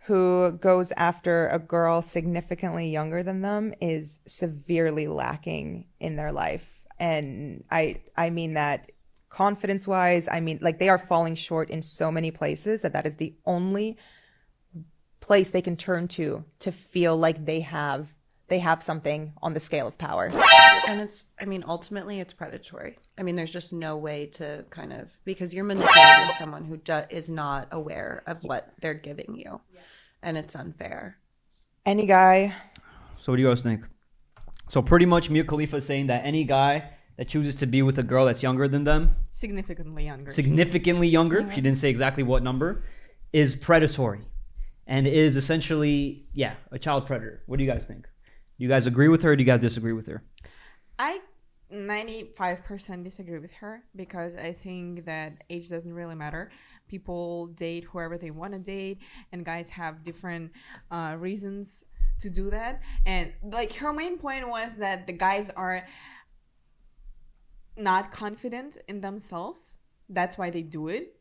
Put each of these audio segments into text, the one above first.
who goes after a girl significantly younger than them is severely lacking in their life. And I mean that confidence wise. I mean, like, they are falling short in so many places that is the only place they can turn to feel like they have something on the scale of power. And it's, I mean, ultimately it's predatory. I mean, there's just no way to kind of, because you're manipulating someone who is not aware of what they're giving you. And it's unfair. Any guy. So what do you guys think? So pretty much Mia Khalifa is saying that any guy that chooses to be with a girl that's younger than them, significantly younger, mm-hmm. She didn't say exactly what number, is predatory and is essentially, a child predator. What do you guys think? Do you guys agree with her or do you guys disagree with her? I 95% disagree with her because I think that age doesn't really matter. People date whoever they want to date, and guys have different reasons to do that. And like, her main point was that the guys are not confident in themselves. That's why they do it.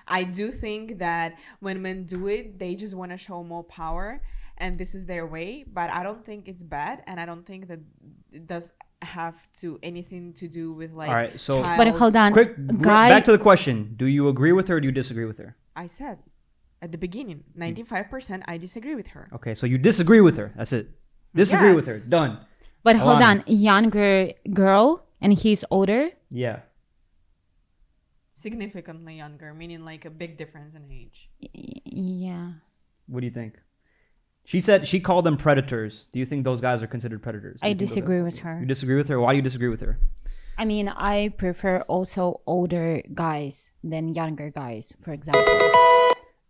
I do think that when men do it, they just want to show more power, and this is their way. But I don't think it's bad, and I don't think that it does have anything to do with like. All right, so but hold on, back to the question: do you agree with her or do you disagree with her? I said at the beginning, 95% I disagree with her. Okay, so you disagree with her. That's it. Disagree with her. Done. But hold on, younger girl and he's older. Yeah. Significantly younger, meaning like a big difference in age. Yeah. What do you think? She said she called them predators. Do you think those guys are considered predators? I disagree with her. You disagree with her? Why do you disagree with her? I mean, I prefer also older guys than younger guys, for example.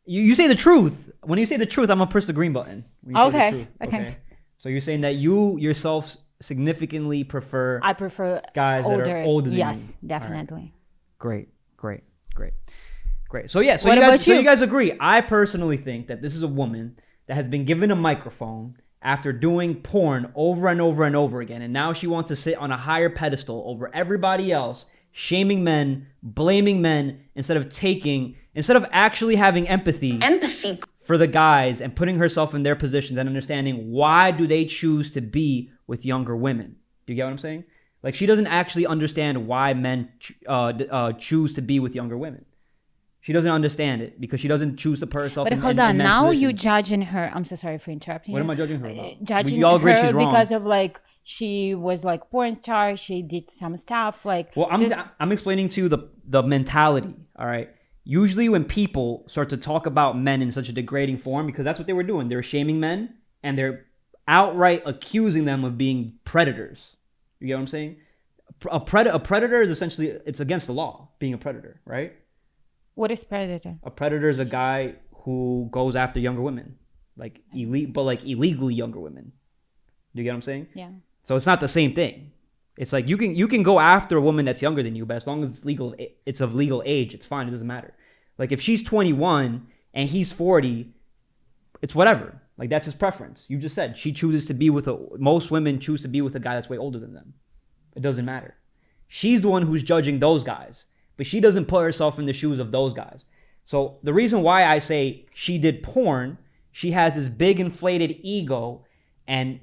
You say the truth. When you say the truth, I'm going to press the green button. Okay. So you're saying that you yourself significantly prefer... I prefer guys that are older than you. Yes, definitely. Right. Great. So yeah, so you guys agree. I personally think that this is a woman that has been given a microphone after doing porn over and over and over again, and now she wants to sit on a higher pedestal over everybody else, shaming men, blaming men, instead of actually having empathy for the guys and putting herself in their positions and understanding why do they choose to be with younger women. Do you get what I'm saying? Like, she doesn't actually understand why men choose to be with younger women. She doesn't understand it because she doesn't choose to put herself in But hold on, now positions. You judging her. I'm so sorry for interrupting you. What am I judging her about? Judging we all agree her she's wrong. because of like, she was like porn star, she did some stuff like... Well, I'm explaining to you the mentality, all right? Usually when people start to talk about men in such a degrading form, because that's what they were doing. They were shaming men and they're outright accusing them of being predators. You get what I'm saying? A predator is essentially, it's against the law, being a predator, right? What is predator? A predator is a guy who goes after younger women, like illegally younger women. Do you get what I'm saying? Yeah. So it's not the same thing. It's like you can go after a woman that's younger than you, but as long as it's of legal age, it's fine. It doesn't matter. Like if she's 21 and he's 40, it's whatever. Like that's his preference. You just said she chooses to be with most women choose to be with a guy that's way older than them. It doesn't matter. She's the one who's judging those guys, but she doesn't put herself in the shoes of those guys. So the reason why I say she did porn, she has this big inflated ego, and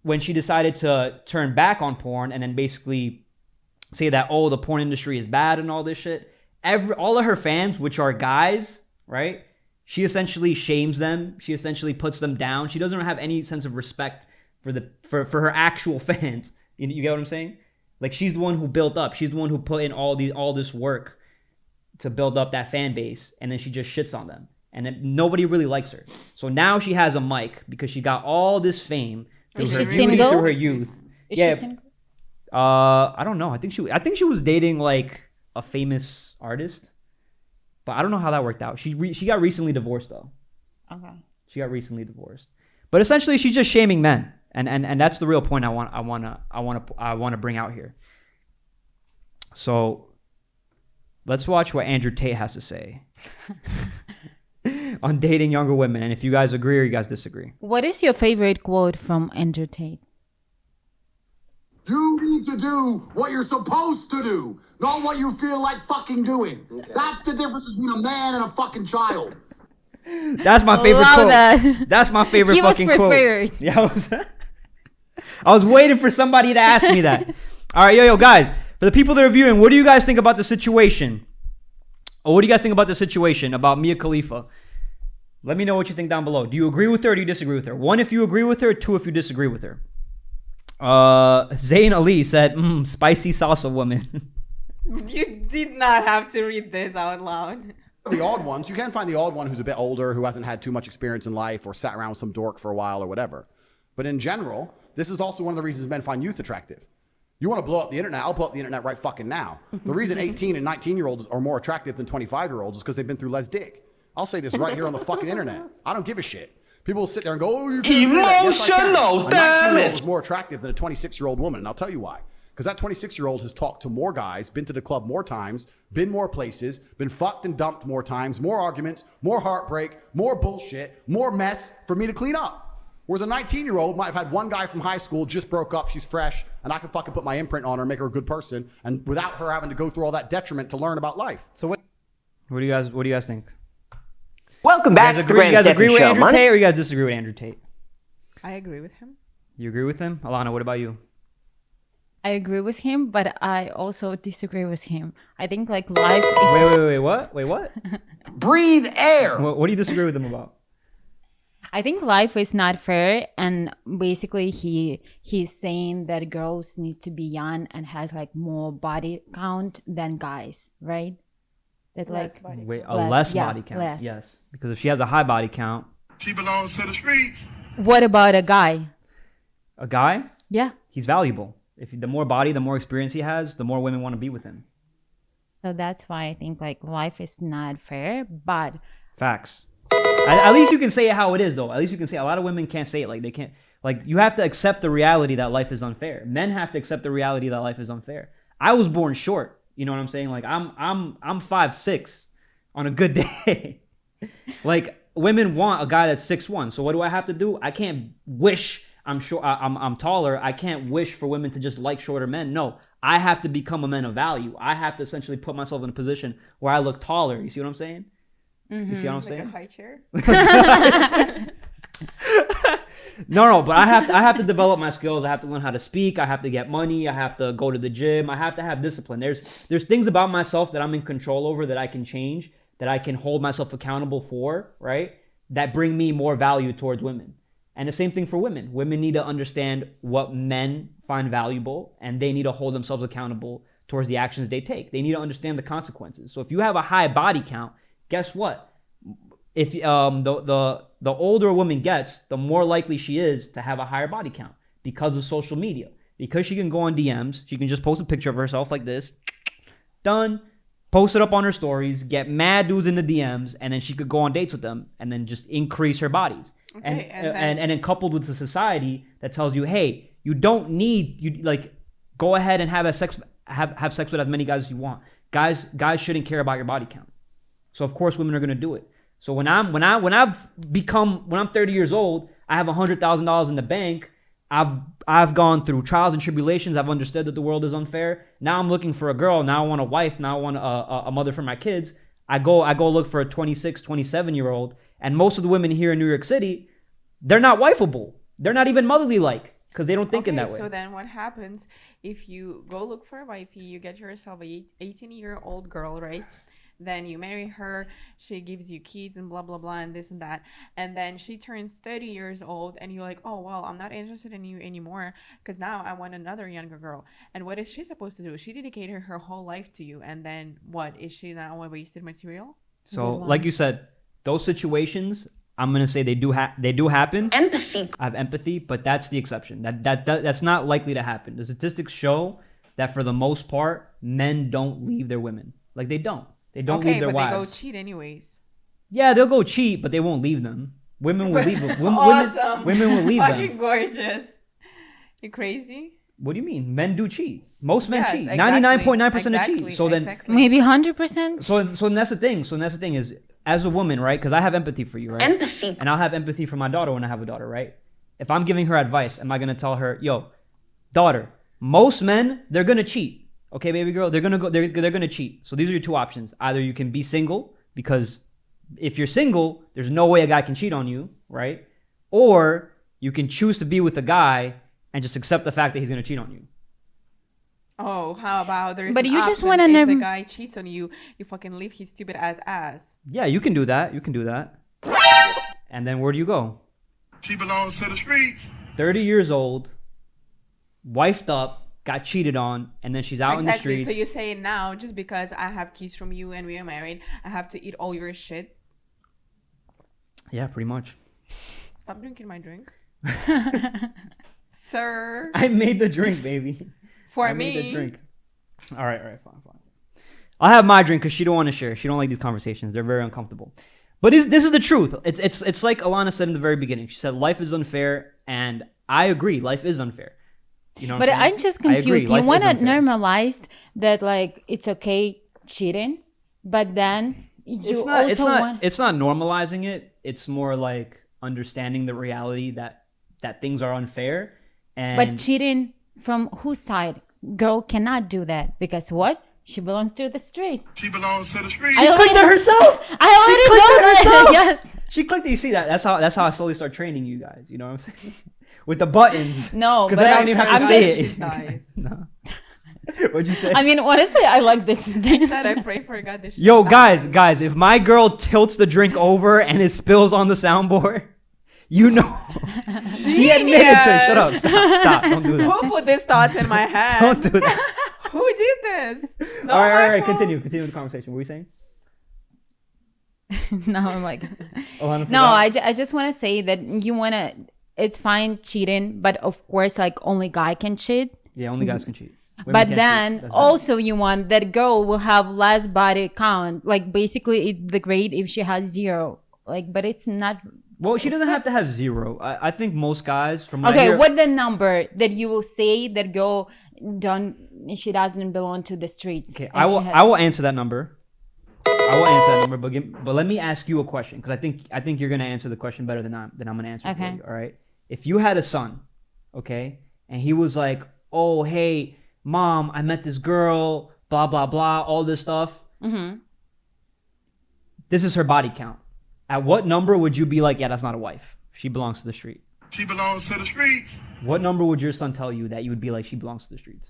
when she decided to turn back on porn and then basically say that, oh, the porn industry is bad and all this shit, all of her fans, which are guys, right? She essentially shames them. She essentially puts them down. She doesn't have any sense of respect for her actual fans. You get what I'm saying? Like she's the one who built up. She's the one who put in all this work to build up that fan base, and then she just shits on them. And then nobody really likes her. So now she has a mic because she got all this fame through her beauty, through her youth. Is she single? I don't know. I think she was dating like a famous artist, but I don't know how that worked out. She got recently divorced though. Okay. She got recently divorced, but essentially she's just shaming men, and that's the real point I want to bring out here. So let's watch what Andrew Tate has to say on dating younger women, and if you guys agree or you guys disagree. What is your favorite quote from Andrew Tate? You need to do what you're supposed to do, not what you feel like fucking doing. Okay. That's the difference between a man and a fucking child. That's my favorite Love quote. that. That's my favorite He was fucking quote. prepared. Yeah, I was waiting for somebody to ask me that. All right, yo, guys. For the people that are viewing, what do you guys think about the situation? Or what do you guys think about the situation about Mia Khalifa? Let me know what you think down below. Do you agree with her or do you disagree with her? 1, if you agree with her. 2, if you disagree with her. Zayn Ali said, spicy salsa woman. You did not have to read this out loud. The odd ones, you can find the odd one who's a bit older, who hasn't had too much experience in life or sat around with some dork for a while or whatever. But in general, this is also one of the reasons men find youth attractive. You want to blow up the internet? I'll blow up the internet right fucking now. The reason 18 and 19-year-olds are more attractive than 25-year-olds is because they've been through less dick. I'll say this right here on the fucking internet. I don't give a shit. People will sit there and go, oh, you can't say that. Yes, I can. Emotional, A damn 19-year-old it. is more attractive than a 26-year-old woman, and I'll tell you why. Because that 26-year-old has talked to more guys, been to the club more times, been more places, been fucked and dumped more times, more arguments, more heartbreak, more bullshit, more mess for me to clean up. Whereas a 19-year-old might have had one guy from high school, just broke up, she's fresh, and I can fucking put my imprint on her and make her a good person, and without her having to go through all that detriment to learn about life. So What do you guys think? Welcome back to the You Grand guys agree Stefan with Show. Andrew Tate or you guys disagree with Andrew Tate? I agree with him. You agree with him? Alana, what about you? I agree with him, but I also disagree with him. I think like life is. Wait, what? Wait, what? Breathe air. What do you disagree with him about? I think life is not fair, and basically he's saying that girls needs to be young and has like more body count than guys, right? That like Wait, a Less, less yeah, body count. less. Yes, because if she has a high body count, she belongs to the streets. what about a guy? a guy, Yeah. he's valuable. If the more body, the more experience he has, the more women want to be with him. So that's why I think like life is not fair, but Facts. At least you can say it how it is, though. At least you can say a lot of women can't say it like they can't. Like you have to accept the reality that life is unfair. Men have to accept the reality that life is unfair. I was born short. You know what I'm saying? Like I'm 5'6" on a good day. Like women want a guy that's 6'1". So what do I have to do? I can't wish I'm short. I'm taller. I can't wish for women to just like shorter men. No, I have to become a man of value. I have to essentially put myself in a position where I look taller. You see what I'm saying? You see what I'm Like a saying? high chair. No, but I have to develop my skills. I have to learn how to speak. I have to get money. I have to go to the gym. I have to have discipline. There's things about myself that I'm in control over that I can change, that I can hold myself accountable for, right? That bring me more value towards women. And the same thing for women. Women need to understand what men find valuable, and they need to hold themselves accountable towards the actions they take. They need to understand the consequences. So if you have a high body count, guess what? If the older a woman gets, the more likely she is to have a higher body count because of social media. Because she can go on DMs, she can just post a picture of herself like this, done, post it up on her stories, get mad dudes in the DMs, and then she could go on dates with them and then just increase her bodies. Okay, And then coupled with the society that tells you, hey, you don't need go ahead and have sex with as many guys as you want. Guys shouldn't care about your body count. So of course women are gonna do it. So when I'm 30 years old, I have $100,000 in the bank. I've gone through trials and tribulations. I've understood that the world is unfair. Now I'm looking for a girl. Now I want a wife. Now I want a mother for my kids. I go look for a 26, 27-year-old. And most of the women here in New York City, they're not wifeable. They're not even motherly like because they don't think in that way. So then what happens if you go look for a wifey, you get yourself a 18-year-old girl, right? Then you marry her, she gives you kids and blah, blah, blah, and this and that. And then she turns 30 years old and you're like, oh, well, I'm not interested in you anymore because now I want another younger girl. And what is she supposed to do? She dedicated her whole life to you. And then what? Is she now a wasted material? So like you said, those situations, I'm going to say they do happen. Empathy. I have empathy, but that's the exception. That's not likely to happen. The statistics show that for the most part, men don't leave their women. Like they don't. They don't leave their wives. Okay, but they go cheat anyways. Yeah, they'll go cheat, but they won't leave them. Women will leave them. Awesome. Women will leave Fucking them. gorgeous. You crazy? What do you mean? Men do cheat. Most men Yes, cheat. exactly. 99.9% of cheat. So then, Exactly. maybe 100%. so that's the thing. So that's the thing is, as a woman, right? Because I have empathy for you, right? Empathy. And I'll have empathy for my daughter when I have a daughter, right? If I'm giving her advice, am I gonna tell her, yo, daughter, most men, they're gonna cheat. Okay, baby girl, they're gonna cheat. So these are your two options. Either you can be single because if you're single, there's no way a guy can cheat on you, right? Or you can choose to be with a guy and just accept the fact that he's going to cheat on you. Oh, how about there's But an you just option wanna if know- the guy cheats on you, you fucking leave his stupid ass. Yeah, you can do that. You can do that. And then where do you go? She belongs to the streets. 30 years old, wifed up, got cheated on, and then she's out in the Exactly. streets. So you say now, just because I have keys from you and we are married, I have to eat all your shit. Yeah, pretty much. Stop drinking my drink, sir. I made the drink, baby. For I me, made the drink. All right, fine. I'll have my drink because she don't want to share. She don't like these conversations. They're very uncomfortable. But this is the truth. It's like Alana said in the very beginning. She said life is unfair, and I agree. Life is unfair. You know. But what I'm saying? I'm just I agree, confused. You life want is to unfair. normalize that, like, it's okay cheating, but then you It's not. also want. It's not normalizing it. It's more like understanding the reality that things are unfair. And But cheating from whose side? Girl cannot do that because what? She belongs to the street. She belongs to the streets. I clicked it herself. I already know that. Yes. She clicked it. You see that? That's how I slowly start training you guys. You know what I'm saying? With the buttons. No, because but then I don't even have to I'm say just- it. Nice. No. What'd you say? I mean, honestly, I like this thing. Said I pray for God. This shit Yo, dies. guys, if my girl tilts the drink over and it spills on the soundboard, you know. She admitted to it. Shut up. Stop. Don't do that. Who put these thoughts in my head? Don't do that. Who did this? No, all my right. fault. Continue the conversation. What were you saying? No, I'm like, Alana no, forgot? I just want to say that you want to, it's fine cheating, but of course, like, only guy can cheat. Yeah, only guys can cheat. Women But can't then cheat. That's also you want that girl will have less body count. Like, basically, it's the great if she has 0. Like, but it's not. well, she doesn't have to have 0. I think most guys from what I Okay, hear- what the number that you will say that girl she doesn't belong to the streets? Okay, and I she will. has- I will answer that number. I will answer that number, but let me ask you a question because I think you're gonna answer the question better than I'm gonna answer Okay. for you. All right. If you had a son, okay, and he was like, "Oh, hey, mom, I met this girl, blah blah blah, all this stuff." Mm-hmm. This is her body count. At what number would you be like, "Yeah, that's not a wife. She belongs to the street." She belongs to the streets. What number would your son tell you that you would be like, "She belongs to the streets"?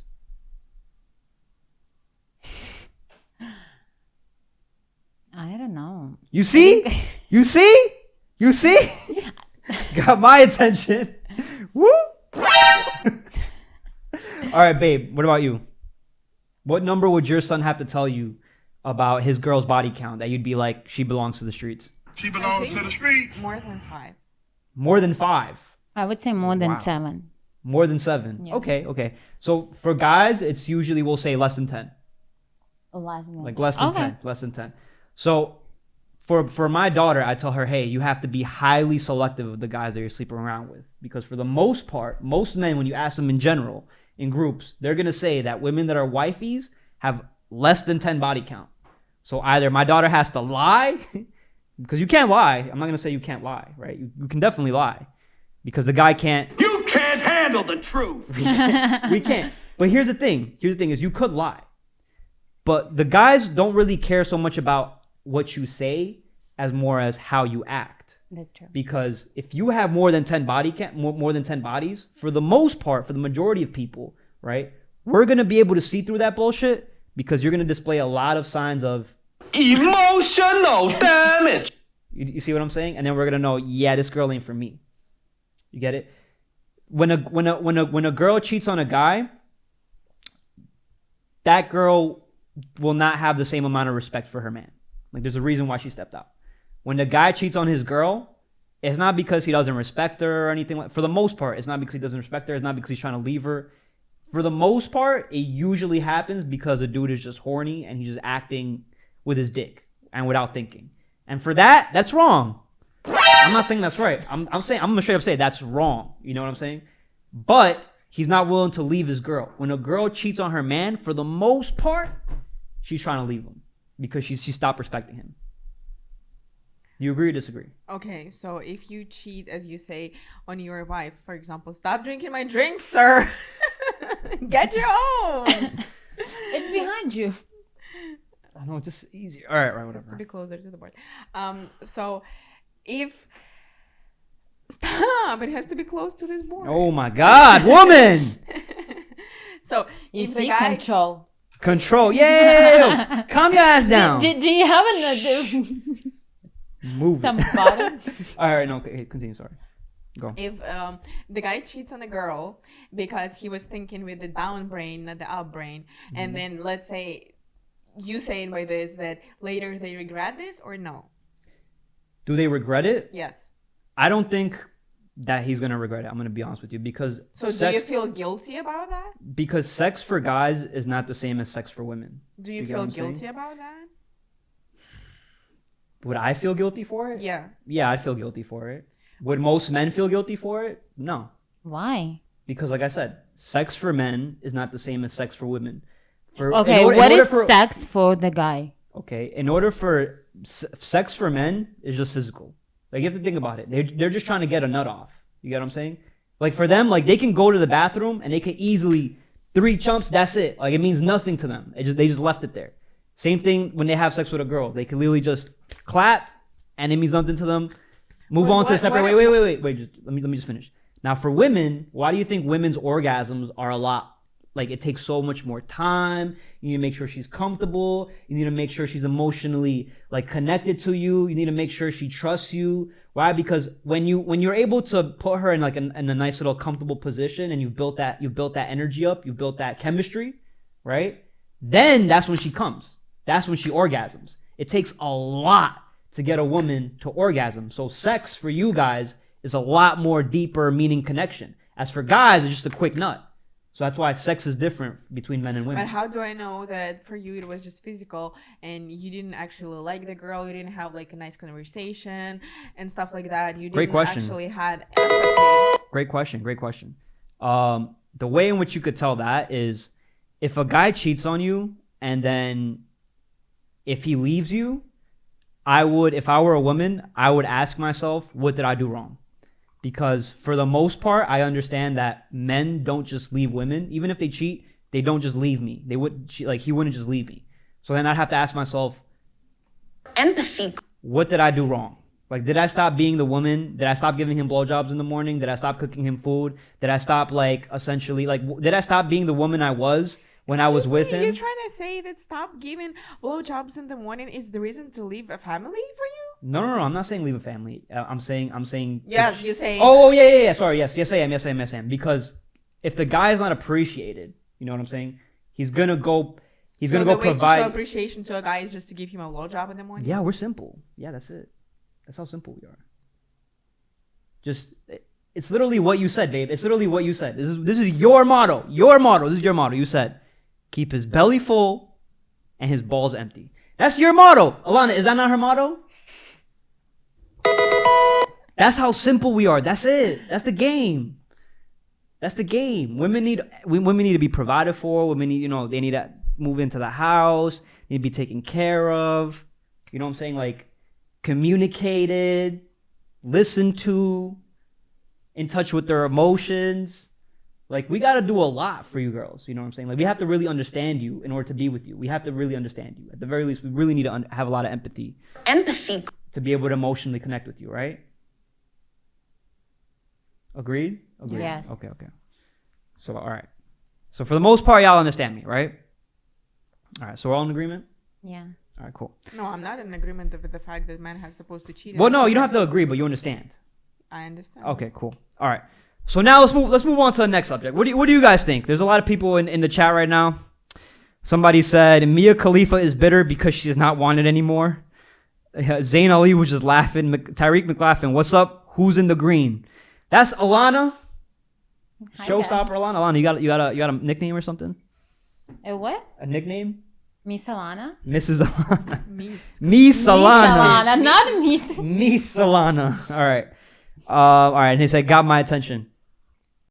I don't know. You see? You see? You see? Got my attention. Woo! All right, babe. What about you? What number would your son have to tell you about his girl's body count that you'd be like, she belongs to the streets? She belongs to the streets. More than 5. More than 5. I would say more than Wow. 7. More than 7. Yeah. Okay. So for guys, it's usually we'll say less than 10. Less than Like less than Okay. 10. Less than 10. So for my daughter, I tell her, hey, you have to be highly selective of the guys that you're sleeping around with. Because for the most part, most men, when you ask them in general, in groups, they're going to say that women that are wifeys have less than 10 body count. So either my daughter has to lie, because you can't lie. I'm not going to say you can't lie, right? You can definitely lie. Because the guy can't. You can't handle the truth. We can't. But here's the thing. Here's the thing is you could lie. But the guys don't really care so much about what you say as more as how you act. That's true. Because if you have more than 10 more than 10 bodies, for the most part, for the majority of people, right, we're going to be able to see through that bullshit because you're going to display a lot of signs of Emotional damage. you see what I'm saying? And then we're going to know, yeah, this girl ain't for me. You get it? When a girl cheats on a guy, that girl will not have the same amount of respect for her man. Like, there's a reason why she stepped out. When the guy cheats on his girl, it's not because he doesn't respect her or anything like. For the most part, it's not because he doesn't respect her. It's not because he's trying to leave her. For the most part, it usually happens because the dude is just horny and he's just acting with his dick and without thinking. And for that, that's wrong. I'm not saying that's right. I'm gonna straight up say that's wrong. You know what I'm saying? But he's not willing to leave his girl. When a girl cheats on her man, for the most part, she's trying to leave him because she stopped respecting him. Do you agree or disagree? Okay, so if you cheat, as you say, on your wife, for example, stop drinking my drink, sir. Get your own. It's behind you. I know, just easier. All right, Just to whatever. be closer to the board. So if stop, it has to be close to this board. Oh my God, woman! So You if the see, guy, control. Control. Yeah, calm your ass down. Do you have Move. some It. bottom? All right, no, okay, continue. Sorry. Go. if the guy cheats on a girl because he was thinking with the down brain, not the up brain, and then let's say you saying by this that later they regret this or no? Do they regret it? Yes. I don't think that he's gonna regret it. I'm gonna be honest with you because So do you feel guilty about that? because sex for guys is not the same as sex for women. Do you get what feel I'm saying? guilty about that? Would I feel guilty for it? Yeah. Yeah, I'd feel guilty for it. Would most men feel guilty for it? No. Why? Because like I said, sex for men is not the same as sex for women. Okay, what is sex for the guy? Okay, in order for sex for men is just physical. Like you have to think about it. They're just trying to get a nut off. You get what I'm saying? Like for them, like they can go to the bathroom and they can easily 3 chumps. That's it. Like it means nothing to them. They just left it there. Same thing when they have sex with a girl. They can literally just clap and it means nothing to them. Move on to a separate. Wait. Just let me just finish. Now for women, why do you think women's orgasms are a lot? Like it takes so much more time. You need to make sure she's comfortable. You need to make sure she's emotionally like connected to you. You need to make sure she trusts you. Why? Because when you're able to put her in like in a nice little comfortable position and you've built that energy up, you've built that chemistry, right? Then that's when she comes. That's when she orgasms. It takes a lot to get a woman to orgasm. So sex for you guys is a lot more deeper meaning connection. As for guys, it's just a quick nut. So that's why sex is different between men and women. But how do I know that for you it was just physical and you didn't actually like the girl, you didn't have like a nice conversation and stuff like that? You Great didn't question. actually had empathy. Great question. The way in which you could tell that is if a guy cheats on you and then if he leaves you, if I were a woman, I would ask myself, what did I do wrong? Because for the most part, I understand that men don't just leave women. Even if they cheat, they don't just leave me. He wouldn't just leave me. So then I'd have to ask myself, empathy. what did I do wrong? Like, did I stop being the woman? Did I stop giving him blowjobs in the morning? Did I stop cooking him food? Did I stop did I stop being the woman I was when I was with him? You're trying to say that stop giving blowjobs in the morning is the reason to leave a family for you? No. I'm not saying leave a family. I'm saying. Yes, you're saying. Oh yeah. Sorry. Yes, I am. Because if the guy is not appreciated, you know what I'm saying? He's gonna go The way to provide. show appreciation to a guy is just to give him a blowjob in the morning. Yeah, we're simple. Yeah, that's it. That's how simple we are. It's literally what you said, babe. It's literally what you said. This is your motto. This is your motto. You said, keep his belly full and his balls empty. That's your motto. Alana, is that not her motto? That's how simple we are. That's it. That's the game. Women need to be provided for. Women need, they need to move into the house. They need to be taken care of. You know what I'm saying? Like, communicated, listened to, in touch with their emotions. Like, we got to do a lot for you girls. You know what I'm saying? Like, we have to really understand you in order to be with you. We have to really understand you. At the very least, we really need to have a lot of empathy. Empathy. To be able to emotionally connect with you, right? Agreed? Yes. Okay. So, all right. So, for the most part, y'all understand me, right? All right. So, we're all in agreement? Yeah. All right, cool. No, I'm not in agreement with the fact that man has supposed to cheat. Well, no, you don't have to agree, but you understand. I understand. Okay, cool. All right. So now let's move on to the nenext subject. What do you guys think? There's a lot of people in the chat right now. Somebody said Mia Khalifa is bitter because she is not wanted anymore. Zayn Ali was just laughing. Tyreek McLaughlin, what's up? Who's in the green? That's Alana. Hi, Showstopper guys. Alana. Alana, you got a nickname or something? A what? A nickname? Miss Alana? Mrs. Alana. Miss. Miss Alana. Alana, not Miss. Miss Alana. All right. And he said, got my attention.